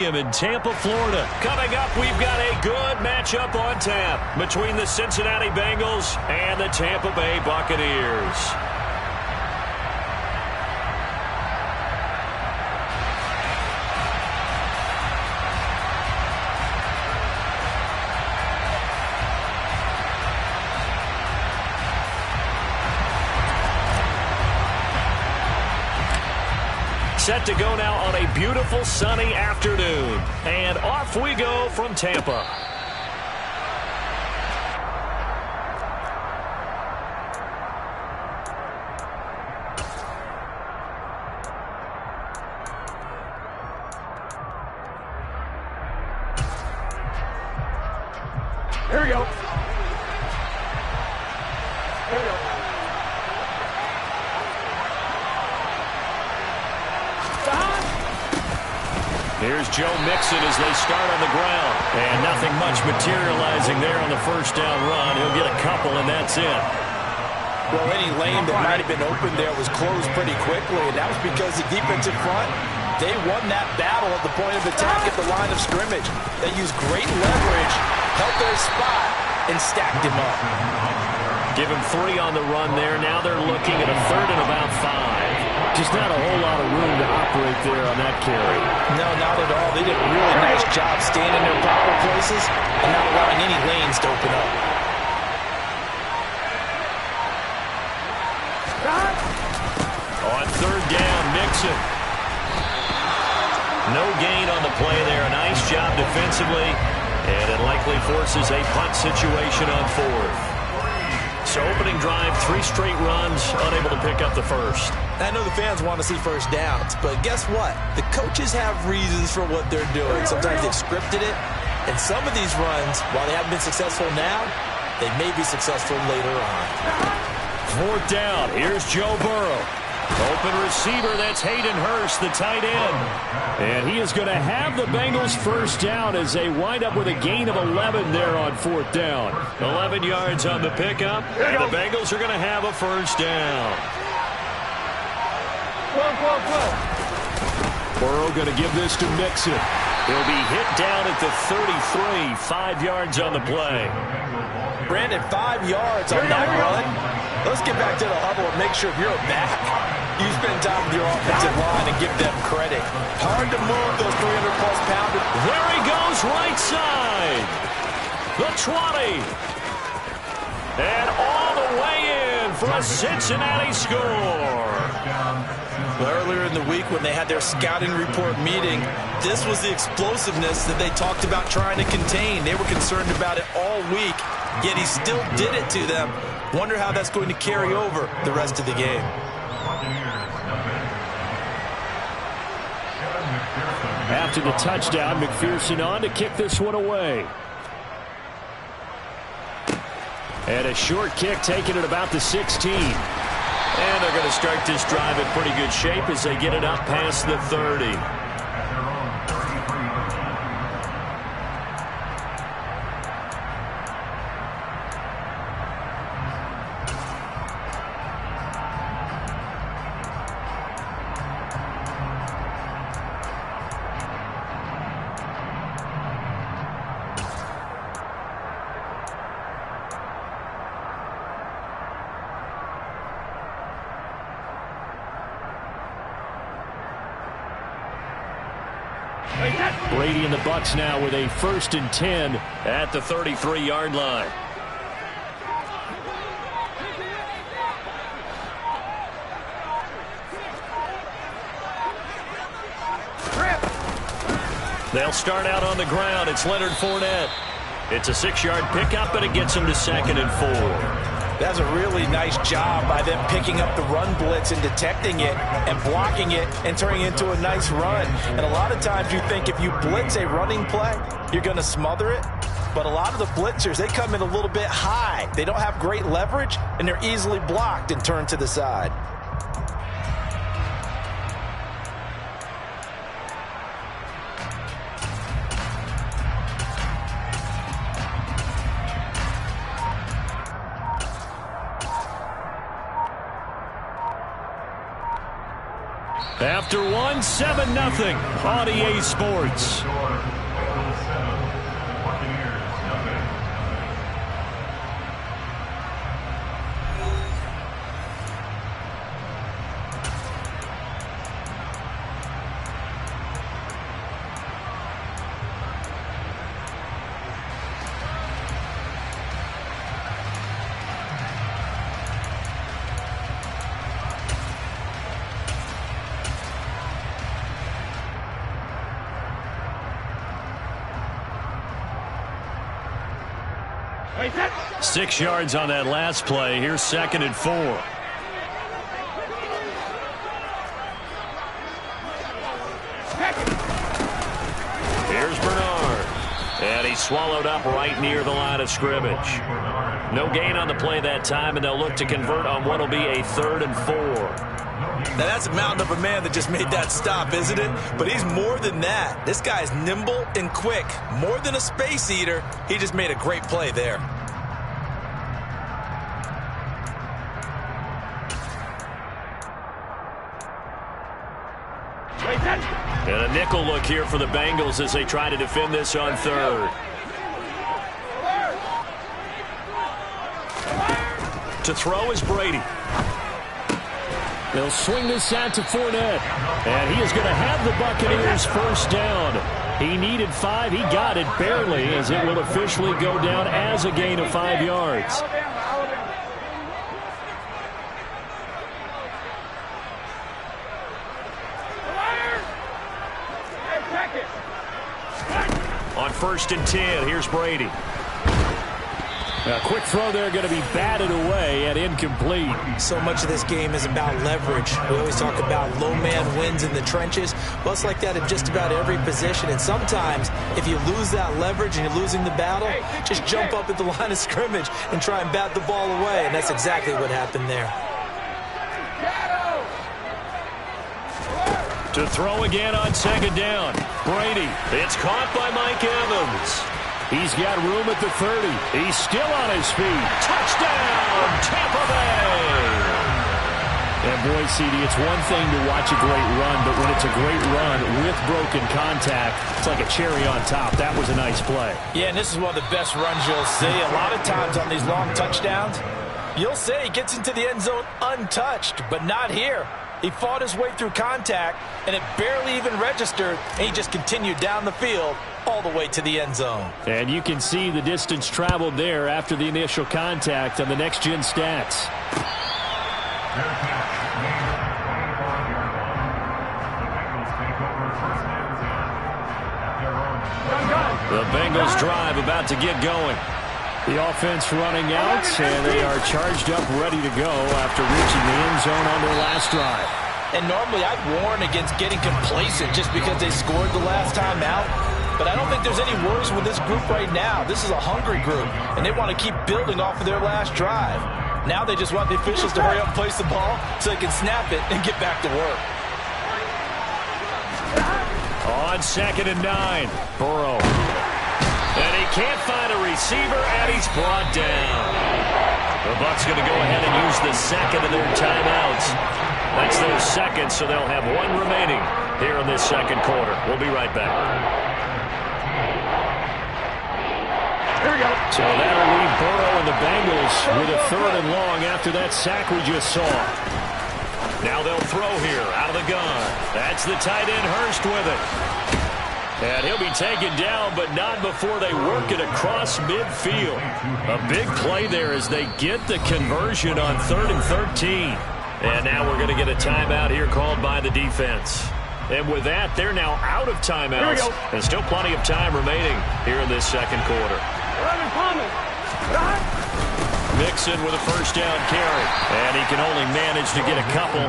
In Tampa, Florida. Coming up, we've got a good matchup on tap between the Cincinnati Bengals and the Tampa Bay Buccaneers. Set to go now on a beautiful sunny afternoon. And off we go from Tampa. Here we go. Here we go. Here's Joe Mixon as they start on the ground. And nothing much materializing there on the first down run. He'll get a couple, and that's it. Well, any lane that might have been open there was closed pretty quickly, and that was because the defensive front, they won that battle at the point of attack at the line of scrimmage. They used great leverage, held their spot, and stacked him up. Give him 3 on the run there. Now they're looking at a third and about 5. Just not a whole lot of room to operate there on that carry. No, not at all. They did a really nice job staying in their proper places and not allowing any lanes to open up. On third down, Mixon. No gain on the play there. A nice job defensively. And it likely forces a punt situation on fourth. So opening drive, 3 straight runs, unable to pick up the first. I know the fans want to see first downs, but guess what? The coaches have reasons for what they're doing. Sometimes they've scripted it, and some of these runs, while they haven't been successful now, they may be successful later on. Fourth down, here's Joe Burrow. Open receiver, that's Hayden Hurst, the tight end. And he is going to have the Bengals first down as they wind up with a gain of 11 there on fourth down. 11 yards on the pickup, and the Bengals are going to have a first down. Burrow going to give this to Mixon. He'll be hit down at the 33, 5 yards on the play. Brandon, 5 yards on that run. Let's get back to the huddle and make sure you're back. You spend time with your offensive line and give them credit. Hard to move those 300-plus pounders. There he goes, right side. The 20. And all the way in for a Cincinnati score. Earlier in the week when they had their scouting report meeting, this was the explosiveness that they talked about trying to contain. They were concerned about it all week, yet he still did it to them. Wonder how that's going to carry over the rest of the game. After the touchdown, McPherson on to kick this one away. And a short kick taken at about the 16. And they're going to start this drive in pretty good shape as they get it up past the 30. Brady and the Bucs now with a 1st and 10 at the 33-yard line. They'll start out on the ground. It's Leonard Fournette. It's a 6-yard pickup, and it gets him to 2nd and 4. That's a really nice job by them picking up the run blitz and detecting it and blocking it and turning it into a nice run. And a lot of times you think if you blitz a running play, you're going to smother it. But a lot of the blitzers, they come in a little bit high. They don't have great leverage, and they're easily blocked and turned to the side. After one, 7-0 on EA Sports. Wait, 6 yards on that last play. Here's 2nd and 4. Here's Bernard. And he's swallowed up right near the line of scrimmage. No gain on the play that time, and they'll look to convert on what will be a 3rd and 4. Now, that's a mountain of a man that just made that stop, isn't it? But he's more than that. This guy's nimble and quick. More than a space eater, he just made a great play there. And a nickel look here for the Bengals as they try to defend this on 3rd. To throw is Brady. They'll swing this out to Fournette. And he is going to have the Buccaneers first down. He needed 5. He got it barely, as it will officially go down as a gain of 5 yards. On 1st and 10, here's Brady. A quick throw there, going to be batted away and incomplete. So much of this game is about leverage. We always talk about low man wins in the trenches. Well, it's like that in just about every position. And sometimes, if you lose that leverage and you're losing the battle, just jump up at the line of scrimmage and try and bat the ball away. And that's exactly what happened there. To throw again on 2nd down. Brady. It's caught by Mike Evans. He's got room at the 30. He's still on his feet. Touchdown, Tampa Bay! And boy, CD, it's one thing to watch a great run, but when it's a great run with broken contact, it's like a cherry on top. That was a nice play. Yeah, and this is one of the best runs you'll see. A lot of times on these long touchdowns, you'll say he gets into the end zone untouched, but not here. He fought his way through contact, and it barely even registered, and he just continued down the field all the way to the end zone. And you can see the distance traveled there after the initial contact on the next-gen stats. The Bengals drive about to get going. The offense running out, and they are charged up, ready to go after reaching the end zone on their last drive. And normally I'd warn against getting complacent just because they scored the last time out. But I don't think there's any worries with this group right now. This is a hungry group, and they want to keep building off of their last drive. Now they just want the officials to hurry up and place the ball so they can snap it and get back to work. On 2nd and 9, Burrow. And he can't find a receiver, and he's brought down. The Bucs going to go ahead and use the 2nd of their timeouts. That's their 2nd, so they'll have 1 remaining here in this 2nd quarter. We'll be right back. Here we go. So that'll leave Burrow and the Bengals with a 3rd and long after that sack we just saw. Now they'll throw here out of the gun. That's the tight end Hurst with it. And he'll be taken down, but not before they work it across midfield. A big play there as they get the conversion on 3rd and 13. And now we're going to get a timeout here called by the defense. And with that, they're now out of timeouts. And still plenty of time remaining here in this 2nd quarter. Mixon with a first down carry. And he can only manage to get a couple.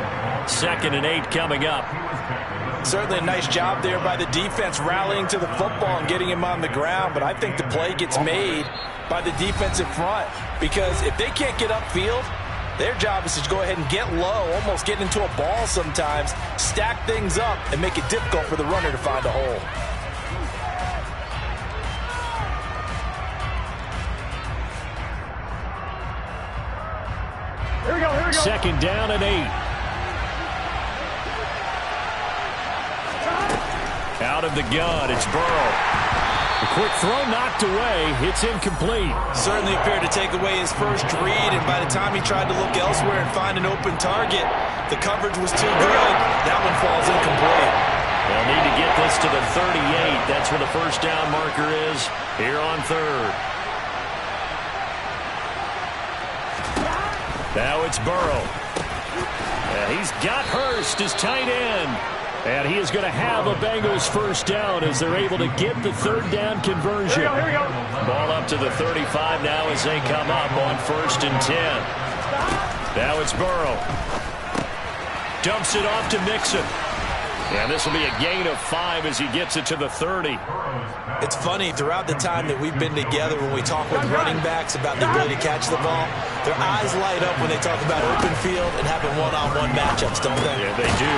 2nd and 8 coming up. Certainly a nice job there by the defense rallying to the football and getting him on the ground. But I think the play gets made by the defensive front. Because if they can't get upfield, their job is to go ahead and get low, almost get into a ball sometimes, stack things up, and make it difficult for the runner to find a hole. Here we go. 2nd down and 8. Out of the gun, it's Burrow. A quick throw knocked away. It's incomplete. Certainly appeared to take away his first read, and by the time he tried to look elsewhere and find an open target, the coverage was too good. That one falls incomplete. They'll need to get this to the 38. That's where the first down marker is here on third. Now it's Burrow. And he's got Hurst as tight end. And he is going to have a Bengals first down as they're able to get the third down conversion. Here we go. Ball up to the 35 now as they come up on 1st and 10. Now it's Burrow. Dumps it off to Mixon. And this will be a gain of 5 as he gets it to the 30. It's funny, throughout the time that we've been together, when we talk with running backs about the ability to catch the ball, their eyes light up when they talk about open field and having one-on-one matchups, don't they? Yeah, they do.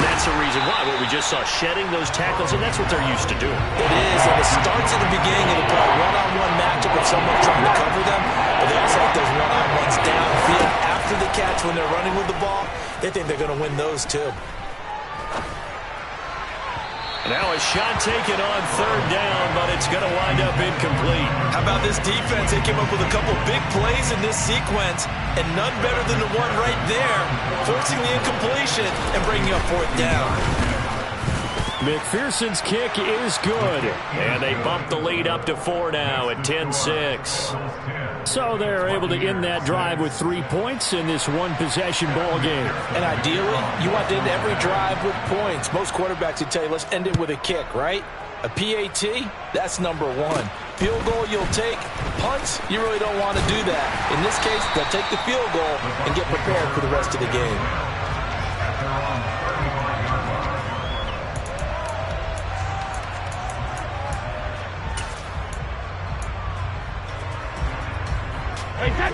That's the reason why. What we just saw, shedding those tackles, and that's what they're used to doing. It is, and it starts at the beginning of the play, one-on-one matchup with someone trying to cover them, but they also like those one-on-ones downfield after the catch when they're running with the ball. They think they're going to win those too. Now a shot taken on third down, but it's going to wind up incomplete. How about this defense? They came up with a couple big plays in this sequence, and none better than the one right there, forcing the incompletion and bringing up 4th down. McPherson's kick is good, and they bump the lead up to 4 now at 10-6. So they're able to end that drive with 3 points in this one-possession ball game. And ideally, you want to end every drive with points. Most quarterbacks would tell you, let's end it with a kick, right? A PAT, that's number 1. Field goal you'll take. Punts, you really don't want to do that. In this case, they'll take the field goal and get prepared for the rest of the game.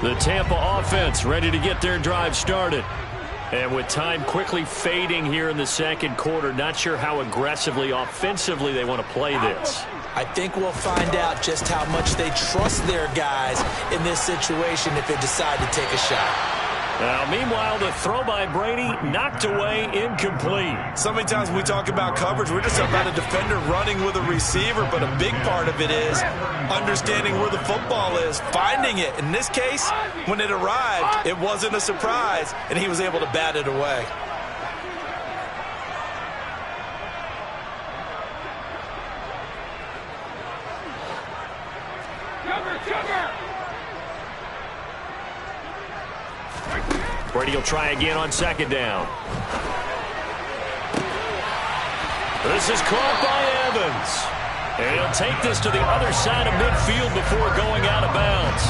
The Tampa offense ready to get their drive started. And with time quickly fading here in the second quarter, not sure how aggressively, offensively they want to play this. I think we'll find out just how much they trust their guys in this situation if they decide to take a shot. Now, meanwhile, the throw by Brady knocked away, incomplete. So many times when we talk about coverage, we're just about a defender running with a receiver, but a big part of it is understanding where the football is, finding it. In this case, when it arrived, it wasn't a surprise, and he was able to bat it away. Brady will try again on 2nd down. This is caught by Evans. And he'll take this to the other side of midfield before going out of bounds.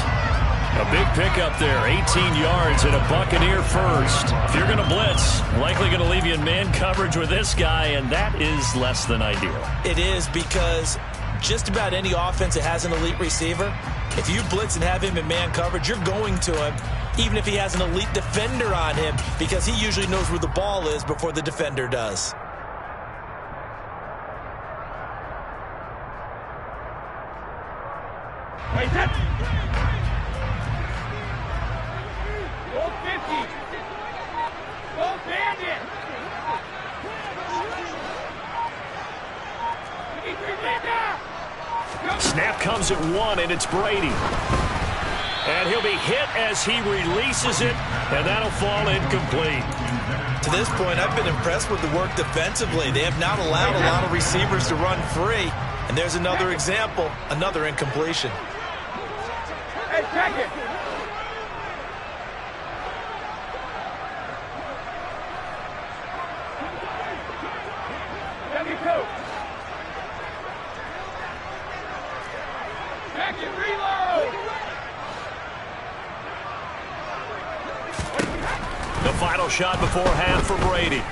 A big pickup there, 18 yards and a Buccaneer first. If you're going to blitz, likely going to leave you in man coverage with this guy, and that is less than ideal. It is, because just about any offense that has an elite receiver, if you blitz and have him in man coverage, you're going to him, even if he has an elite defender on him, because he usually knows where the ball is before the defender does. Wait, that's... Go 50. Go Bandit. Snap comes at 1, and it's Brady. And he'll be hit as he releases it, and that'll fall incomplete. To this point, I've been impressed with the work defensively. They have not allowed a lot of receivers to run free. And there's another example, another incompletion. Hey, check it. Let me go. Back and reload. The final shot before half for Brady.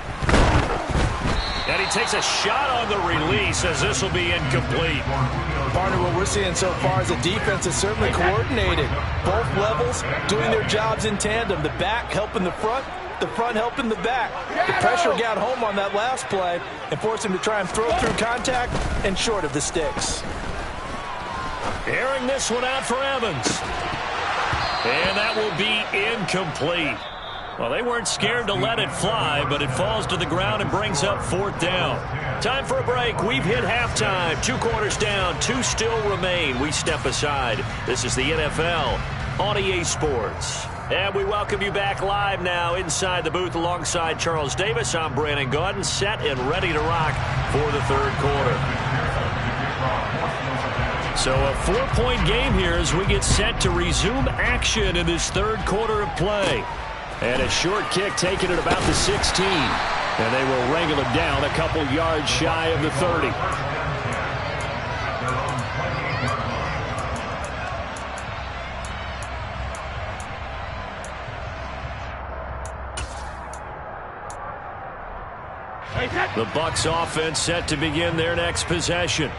And he takes a shot on the release as this will be incomplete. Partner, what we're seeing so far is a defense that's certainly coordinated. Both levels doing their jobs in tandem. The back helping the front helping the back. The pressure got home on that last play and forced him to try and throw through contact and short of the sticks. Airing this one out for Evans. And that will be incomplete. Well, they weren't scared to let it fly, but it falls to the ground and brings up 4th down. Time for a break. We've hit halftime. 2 quarters down, 2 still remain. We step aside. This is the NFL on EA Sports. And we welcome you back live now inside the booth alongside Charles Davis. I'm Brandon Gaudin, set and ready to rock for the 3rd quarter. So a 4-point game here as we get set to resume action in this 3rd quarter of play. And a short kick taken at about the 16. And they will wrangle it down a couple yards shy of the 30. The Bucs offense set to begin their next possession.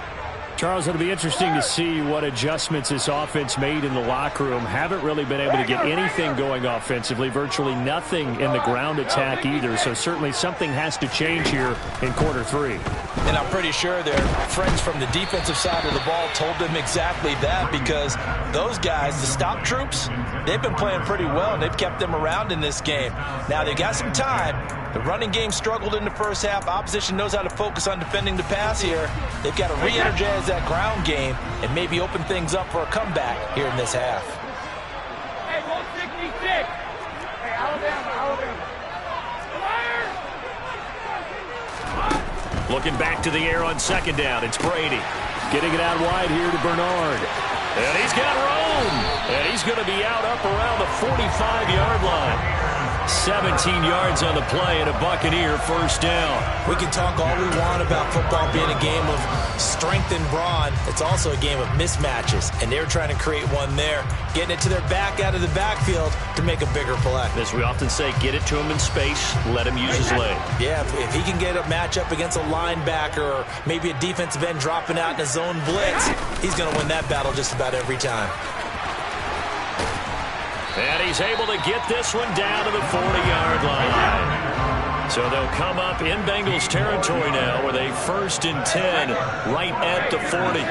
Charles, it'll be interesting to see what adjustments this offense made in the locker room. Haven't really been able to get anything going offensively, virtually nothing in the ground attack either. So certainly something has to change here in quarter 3. And I'm pretty sure their friends from the defensive side of the ball told them exactly that, because those guys, the stop troops, they've been playing pretty well, and they've kept them around in this game. Now, they got some time. The running game struggled in the first half. Opposition knows how to focus on defending the pass here. They've got to re-energize that ground game and maybe open things up for a comeback here in this half. Hey, 166. Hey, Alabama. Looking back to the air on 2nd down. It's Brady. Getting it out wide here to Bernard. And he's got room. And he's going to be out up around the 45-yard line. 17 yards on the play and a Buccaneer 1st down. We can talk all we want about football being a game of strength and brawn. It's also a game of mismatches, and they're trying to create one there, getting it to their back out of the backfield to make a bigger play. As we often say, get it to him in space, let him use his leg. Yeah, if he can get a matchup against a linebacker or maybe a defensive end dropping out in a zone blitz, he's going to win that battle just about every time. And he's able to get this one down to the 40-yard line. So they'll come up in Bengals territory now with a 1st and 10 right at the 40.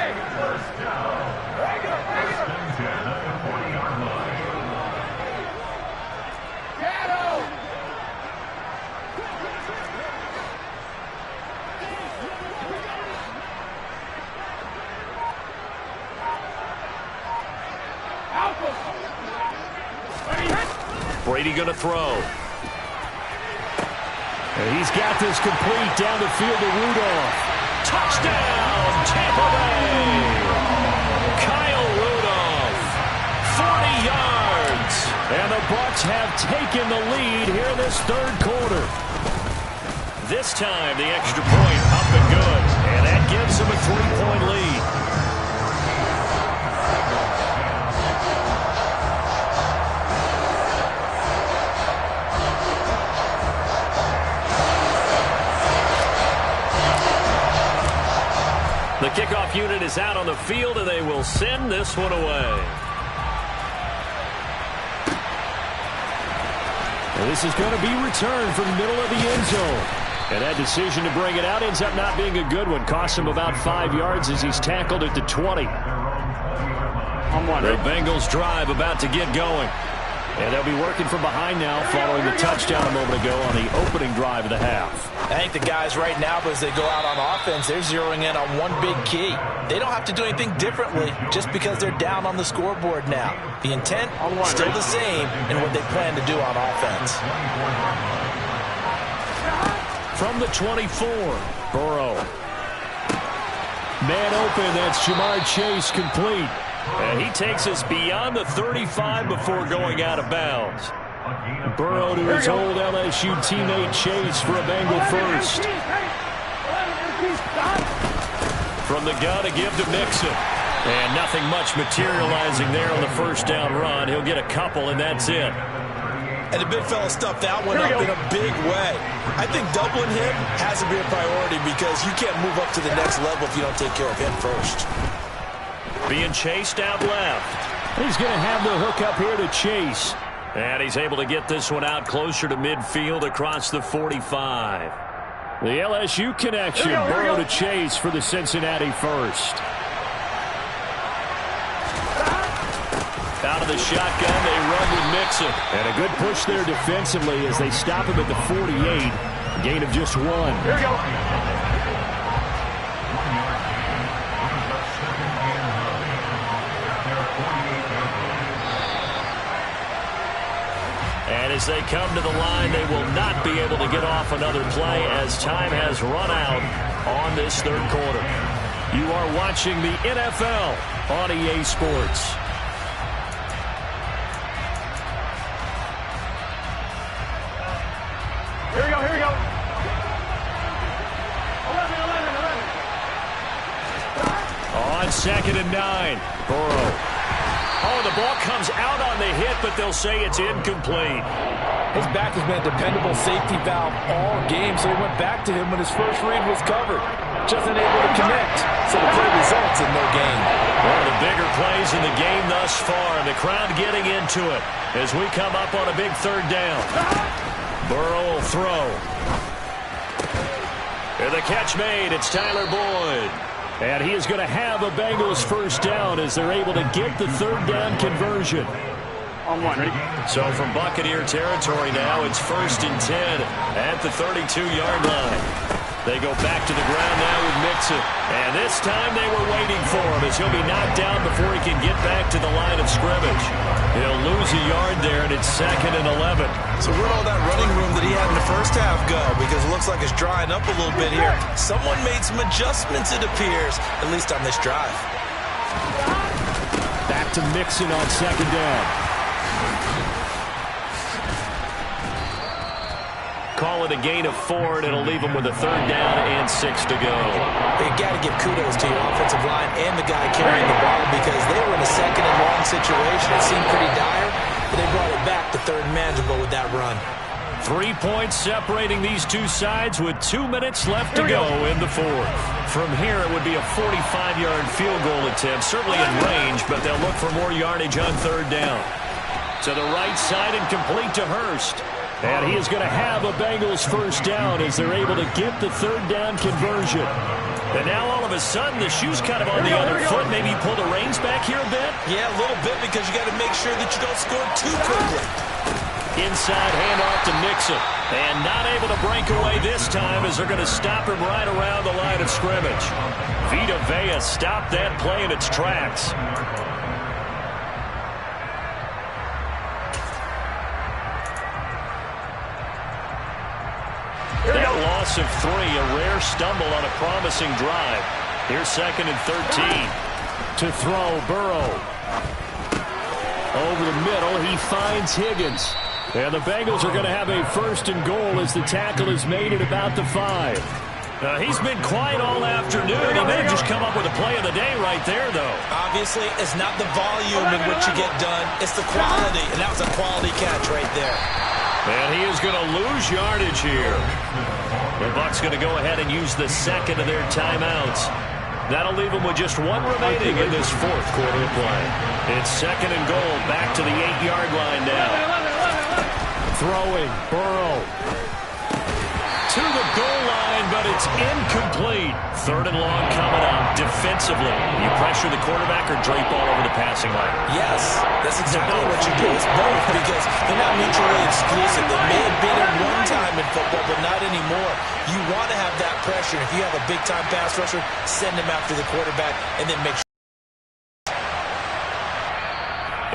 Brady going to throw. And he's got this complete down the field to Rudolph. Touchdown, Tampa Bay! Kyle Rudolph, 40 yards. And the Bucs have taken the lead here in this 3rd quarter. This time, the extra point up and good. And that gives them a 3-point lead. The kickoff unit is out on the field, and they will send this one away. And this is going to be returned from the middle of the end zone. And that decision to bring it out ends up not being a good one. Costs him about 5 yards as he's tackled at the 20. The Bengals drive about to get going. And they'll be working from behind now following the touchdown a moment ago on the opening drive of the half. I think the guys right now, as they go out on offense, they're zeroing in on one big key. They don't have to do anything differently just because they're down on the scoreboard now. The intent, still the same in what they plan to do on offense. From the 24, Burrow. Man open, that's Jamar Chase complete. And he takes us beyond the 35 before going out of bounds. Burrow to his old LSU teammate Chase for a Bengal first. From the gun to give to Mixon. And nothing much materializing there on the 1st down run. He'll get a couple, and that's it. And the big fella stuffed that one up in a big way. I think doubling him has to be a priority because you can't move up to the next level if you don't take care of him first. Being chased out left. He's going to have the hook up here to Chase. And he's able to get this one out closer to midfield across the 45. The LSU connection. Burrow to Chase for the Cincinnati first. Out of the shotgun, they run with Mixon. And a good push there defensively as they stop him at the 48. Gain of just 1. Here we go. And as they come to the line, they will not be able to get off another play as time has run out on this third quarter. You are watching the NFL on EA Sports. Here we go, here we go. 11. On 2nd and 9, Burrow. Oh, the ball comes out on the hit, but they'll say it's incomplete. His back has been a dependable safety valve all game, so he went back to him when his first read was covered. Just unable to connect, so the play results in no gain. One of the bigger plays in the game thus far, and the crowd getting into it as we come up on a big third down. Burrow will throw. And the catch made. It's Tyler Boyd. And he is going to have a Bengals first down as they're able to get the third down conversion. On 1, ready? So from Buccaneer territory now, it's 1st and 10 at the 32-yard line. They go back to the ground now with Mixon. And this time they were waiting for him as he'll be knocked down before he can get back to the line of scrimmage. He'll lose a yard there, and it's 2nd and 11. So where'd all that running room that he had in the first half go? Because it looks like it's drying up a little bit here. Someone made some adjustments, it appears, at least on this drive. Back to Mixon on 2nd down. Call it a gain of 4, and it'll leave them with a 3rd down and 6 to go. You got to give kudos to your offensive line and the guy carrying the ball because they were in a 2nd and long situation. It seemed pretty dire, but they brought it back to 3rd and manageable with that run. 3 points separating these two sides with 2 minutes left to go in the 4th. From here, it would be a 45-yard field goal attempt, certainly in range, but they'll look for more yardage on 3rd down. To the right side and complete to Hurst. And he is going to have a Bengals first down as they're able to get the 3rd down conversion. And now all of a sudden the shoe's kind of on the other foot. Maybe pull the reins back here a bit? Yeah, a little bit because you got to make sure that you don't score too quickly. Inside handoff to Mixon. And not able to break away this time as they're going to stop him right around the line of scrimmage. Vita Vea stopped that play in its tracks. That loss of 3, a rare stumble on a promising drive. Here's 2nd and 13. To throw, Burrow. Over the middle, he finds Higgins. And the Bengals are going to have a 1st and goal as the tackle is made at about the 5. He's been quiet all afternoon. He may have just come up with a play of the day right there, though. Obviously, it's not the volume in which you get done. It's the quality, and that was a quality catch right there. And he is going to lose yardage here. The Bucs going to go ahead and use the 2nd of their timeouts. That'll leave them with just 1 remaining in this 4th quarter of play. It's 2nd and goal, back to the 8-yard line now. Throwing, Burrow. To the goal line, but it's incomplete. 3rd and long coming up. Defensively, you pressure the quarterback or drape all over the passing line? Yes, that's exactly what you do. It's both because they're not mutually exclusive. They may have been at one time in football, but not anymore. You want to have that pressure. If you have a big-time pass rusher, send him after the quarterback and then make sure.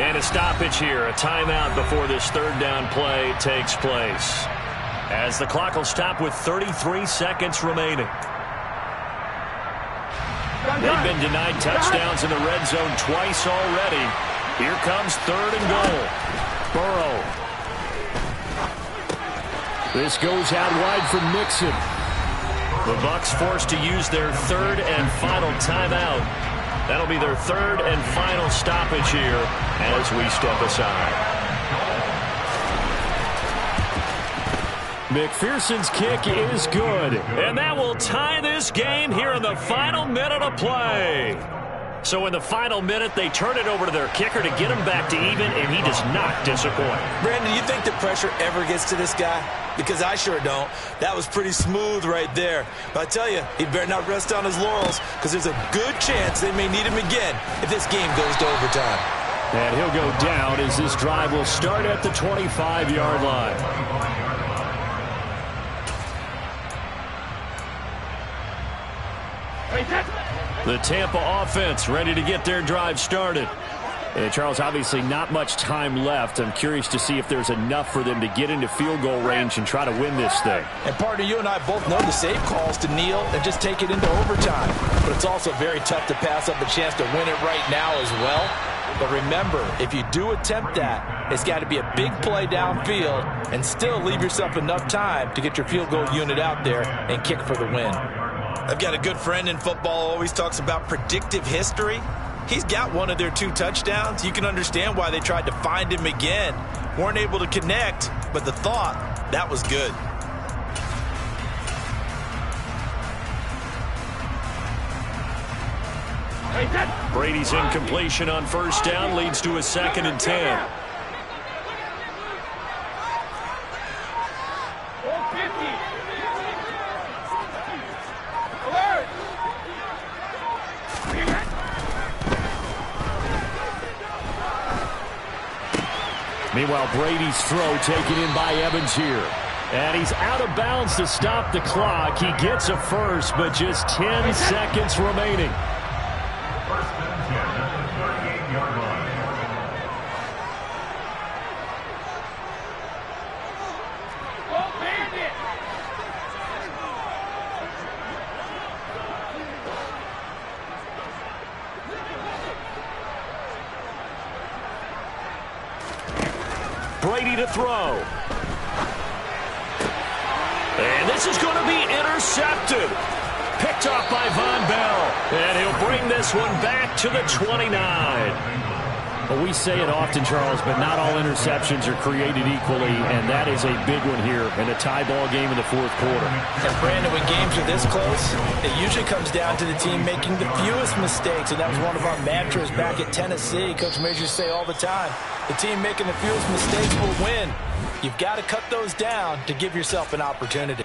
And a stoppage here, a timeout before this 3rd down play takes place. As the clock will stop with 33 seconds remaining. They've been denied touchdowns in the red zone twice already. Here comes 3rd and goal. Burrow. This goes out wide for Mixon. The Bucs forced to use their 3rd and final timeout. That'll be their 3rd and final stoppage here as we step aside. McPherson's kick is good. And that will tie this game here in the final minute of play. So in the final minute, they turn it over to their kicker to get him back to even, and he does not disappoint. Brandon, you think the pressure ever gets to this guy? Because I sure don't. That was pretty smooth right there. But I tell you, he better not rest on his laurels because there's a good chance they may need him again if this game goes to overtime. And he'll go down as this drive will start at the 25-yard line. The Tampa offense ready to get their drive started. And Charles, obviously not much time left. I'm curious to see if there's enough for them to get into field goal range and try to win this thing. And partner, you and I both know the safe calls to kneel and just take it into overtime. But it's also very tough to pass up a chance to win it right now as well. But remember, if you do attempt that, it's got to be a big play downfield and still leave yourself enough time to get your field goal unit out there and kick for the win. I've got a good friend in football who always talks about predictive history. He's got one of their 2 touchdowns. You can understand why they tried to find him again. Weren't able to connect, but the thought, that was good. Brady's incompletion on first down leads to a 2nd and 10. Meanwhile, Brady's throw taken in by Evans here. And he's out of bounds to stop the clock. He gets a first, but just 10 seconds remaining. Brady to throw. And this is going to be intercepted. Picked off by Von Bell. And he'll bring this one back to the 29. Well, we say it often, Charles, but not all interceptions are created equally, and that is a big one here in a tie ball game in the 4th quarter. And Brandon, when games are this close, it usually comes down to the team making the fewest mistakes, and that was one of our mantras back at Tennessee. Coach Majors say all the time, the team making the fewest mistakes will win. You've got to cut those down to give yourself an opportunity.